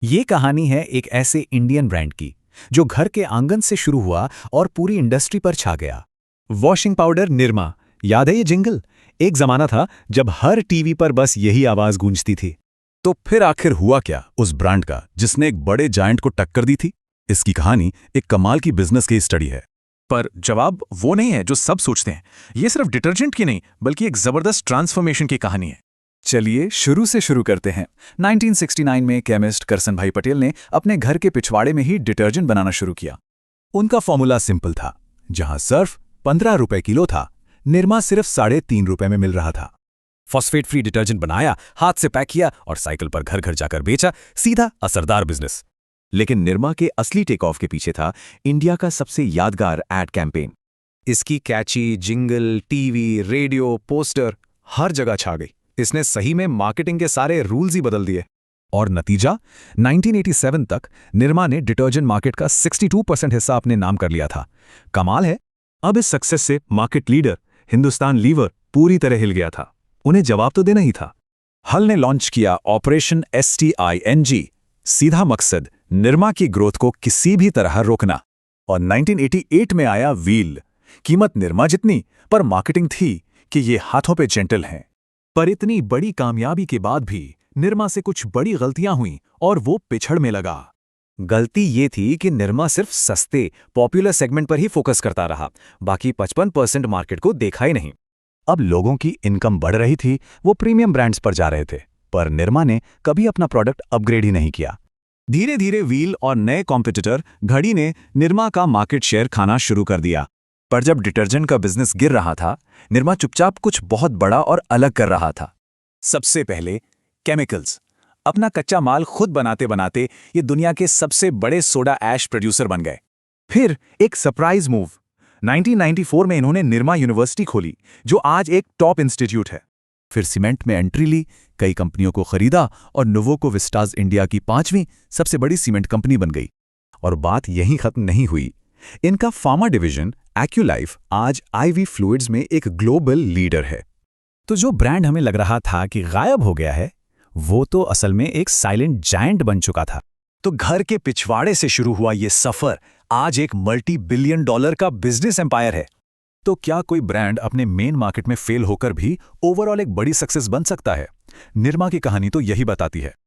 ये कहानी है एक ऐसे इंडियन ब्रांड की जो घर के आंगन से शुरू हुआ और पूरी इंडस्ट्री पर छा गया। वॉशिंग पाउडर निरमा, याद है ये जिंगल? एक जमाना था जब हर टीवी पर बस यही आवाज गूंजती थी। तो फिर आखिर हुआ क्या उस ब्रांड का जिसने एक बड़े जायंट को टक्कर दी थी? इसकी कहानी एक कमाल की बिजनेस केस स्टडी है। पर जवाब वो नहीं है जो सब सोचते हैं। ये सिर्फ डिटर्जेंट की नहीं बल्कि एक जबरदस्त ट्रांसफॉर्मेशन की कहानी है। चलिए शुरू से शुरू करते हैं। 1969 में केमिस्ट करसन भाई पटेल ने अपने घर के पिछवाड़े में ही डिटर्जेंट बनाना शुरू किया। उनका फॉर्मूला सिंपल था। जहां सर्फ 15 रुपए किलो था, निरमा सिर्फ 3.5 रुपए में मिल रहा था। फॉस्फेट फ्री डिटर्जेंट बनाया, हाथ से पैक किया और साइकिल पर घर घर जाकर बेचा। सीधा असरदार बिजनेस। लेकिन निरमा के असली टेक ऑफ के पीछे था इंडिया का सबसे यादगार एड कैंपेन। इसकी कैची जिंगल, टीवी, रेडियो, पोस्टर हर जगह छा गई। इसने सही में मार्केटिंग के सारे रूल्स ही बदल दिए। और नतीजा 1987 तक निरमा ने डिटर्जेंट मार्केट का 62% हिस्सा अपने नाम कर लिया था। कमाल है। अब इस सक्सेस से मार्केट लीडर हिंदुस्तान लीवर पूरी तरह हिल गया था। उन्हें जवाब तो देना ही था। हल ने लॉन्च किया ऑपरेशन STING। सीधा मकसद निरमा की ग्रोथ को किसी भी तरह रोकना। और 1988 में आया व्हील। कीमत निरमा जितनी, पर मार्केटिंग थी कि ये हाथों पे जेंटल हैं। पर इतनी बड़ी कामयाबी के बाद भी निरमा से कुछ बड़ी गलतियां हुईं और वो पिछड़ में लगा। गलती ये थी कि निरमा सिर्फ सस्ते पॉपुलर सेगमेंट पर ही फोकस करता रहा, बाकी 55% मार्केट को देखा ही नहीं। अब लोगों की इनकम बढ़ रही थी, वो प्रीमियम ब्रांड्स पर जा रहे थे, पर निरमा ने कभी अपना प्रोडक्ट अपग्रेड ही नहीं किया। धीरे धीरे व्हील और नए कॉम्पिटिटर घड़ी ने निरमा का मार्केट शेयर खाना शुरू कर दिया। पर जब डिटर्जेंट का बिजनेस गिर रहा था, निरमा चुपचाप कुछ बहुत बड़ा और अलग कर रहा था। सबसे पहले केमिकल्स। अपना कच्चा माल खुद बनाते बनाते ये दुनिया के सबसे बड़े सोडा ऐश प्रोड्यूसर बन गए। फिर एक सरप्राइज मूव। 1994 में इन्होंने निरमा यूनिवर्सिटी खोली, जो आज एक टॉप इंस्टीट्यूट है। फिर सीमेंट में एंट्री ली, कई कंपनियों को खरीदा और नोवोको विस्टाज इंडिया की 5वीं सबसे बड़ी सीमेंट कंपनी बन गई। और बात यहीं खत्म नहीं हुई। इनका फार्मा डिवीजन एक्यूलाइफ आज IV फ्लूइड्स में एक ग्लोबल लीडर है। तो जो ब्रांड हमें लग रहा था कि गायब हो गया है, वो तो असल में एक साइलेंट जायंट बन चुका था। तो घर के पिछवाड़े से शुरू हुआ ये सफर आज एक $multi-billion का बिजनेस एम्पायर है। तो क्या कोई ब्रांड अपने मेन मार्केट में फेल होकर भी ओवरऑल एक बड़ी सक्सेस बन सकता है? निरमा की कहानी तो यही बताती है।